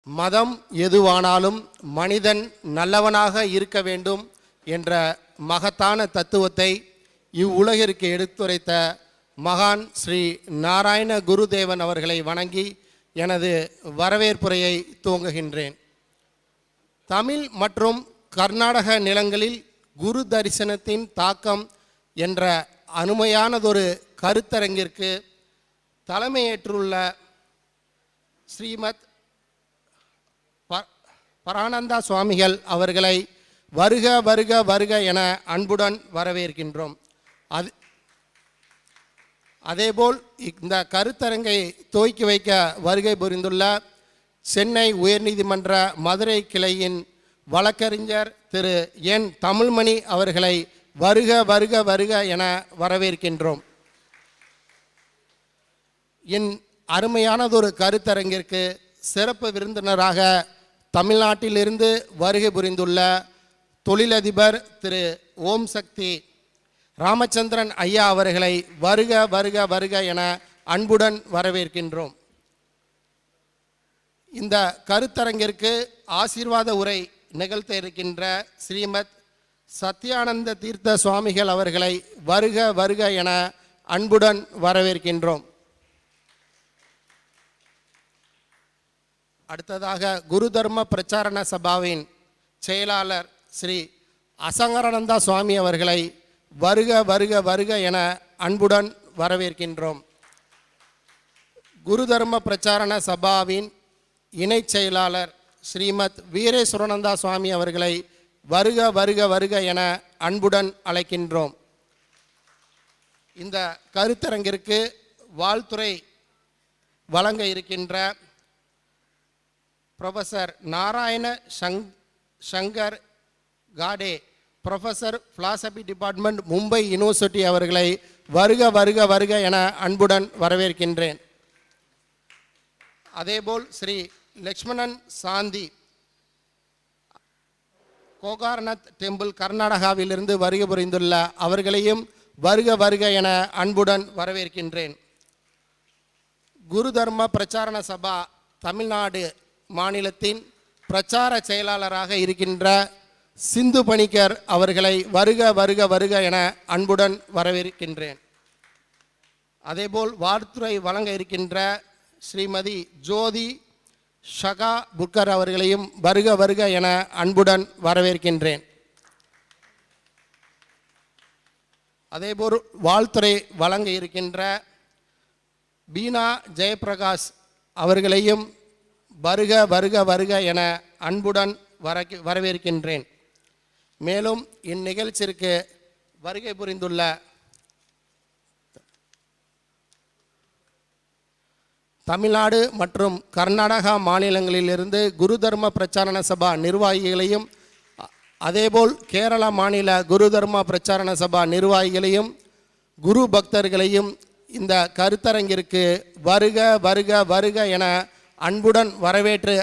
மதம் எதுவானாலும் மனிதன் நல்லவனாக இருக்க வேண்டும் என்ற மகத்தான தத்துவத்தை இவ்வுலகிற்கு எடுத்துரைத்த மகான் ஸ்ரீ நாராயண குருதேவன் அவர்களை வணங்கி எனது வரவேற்புரையை துவங்குகின்றேன். தமிழ் மற்றும் கர்நாடக நிலங்களில் குரு தரிசனத்தின் தாக்கம் என்ற அருமையானதொரு கருத்தரங்கிற்கு தலைமையேற்றுள்ள ஸ்ரீமத் பரானந்தா சுவாமிகள் அவர்களை வருக வருக வருக என அன்புடன் வரவேற்கின்றோம். அதேபோல் இந்த கருத்தரங்கை துவக்கி வைக்க வருகை புரிந்துள்ள சென்னை உயர்நீதிமன்ற மதுரை கிளையின் வழக்கறிஞர் திரு என் தமிழ்மணி அவர்களை வருக வருக வருக என வரவேற்கின்றோம். என் அருமையானதொரு கருத்தரங்கிற்கு சிறப்பு விருந்தினராக தமிழ்நாட்டிலிருந்து வருகை புரிந்துள்ள தொழிலதிபர் திரு ஓம் சக்தி ராமச்சந்திரன் ஐயா அவர்களை வருக வருக வருக என அன்புடன் வரவேற்கின்றோம். இந்த கருத்தரங்கிற்கு ஆசீர்வாத உரை நிகழ்த்த இருக்கின்ற ஸ்ரீமத் சத்யானந்த தீர்த்த சுவாமிகள் அவர்களை வருக வருக என அன்புடன் வரவேற்கின்றோம். அடுத்ததாக குரு தர்ம பிரச்சாரண சபாவின் செயலாளர் ஸ்ரீ அசங்கரானந்தா சுவாமி அவர்களை வருக வருக வருக என அன்புடன் வரவேற்கின்றோம். குரு தர்ம பிரச்சாரண சபாவின் இணை செயலாளர் ஸ்ரீமத் வீரேஸ்வரானந்தா சுவாமி அவர்களை வருக வருக வருக என அன்புடன் அழைக்கின்றோம். இந்த கருத்தரங்கிற்கு வாழ்த்துரை வழங்க இருக்கின்ற ப்ரொஃபஸர் நாராயண சங்கர் காடே, professor philosophy department, Mumbai university அவர்களை வருக வருக வருக என அன்புடன் வரவேற்கின்றேன். அதேபோல் ஸ்ரீ லக்ஷ்மணன் சாந்தி, கோகார்நாத் டெம்பிள், கர்நாடகாவிலிருந்து வருகை புரிந்துள்ள அவர்களையும் வருக வருக என அன்புடன் வரவேற்கின்றேன். குரு தர்ம பிரச்சாரண சபா தமிழ்நாடு மாநிலத்தின் பிரச்சார செயலாளராக இருக்கின்ற சிந்து பணிக்கர் அவர்களை வருக வருக வருக என அன்புடன் வரவேற்கின்றேன். அதேபோல் வாழ்த்துரை வழங்க இருக்கின்ற ஸ்ரீமதி ஜோதி ஷகா புக்கர் அவர்களையும் வருக வருக என அன்புடன் வரவேற்கின்றேன். அதேபோல் வாழ்த்துரை வழங்க இருக்கின்ற பீனா ஜெயபிரகாஷ் அவர்களையும் வருக வருக வருக என அன்புடன் வரவேற்கின்றேன். மேலும் இந்நிகழ்ச்சிக்கு வருகை புரிந்துள்ள தமிழ்நாடு மற்றும் கர்நாடகா மாநிலங்களிலிருந்து குரு தர்ம பிரச்சாரண சபா நிர்வாகிகளையும், அதேபோல் கேரள மாநில குரு தர்ம பிரச்சாரண சபா நிர்வாகிகளையும் குரு பக்தர்களையும் இந்த கருத்தரங்கிற்கு வருக வருக வருக என அன்புடன் வரவேற்று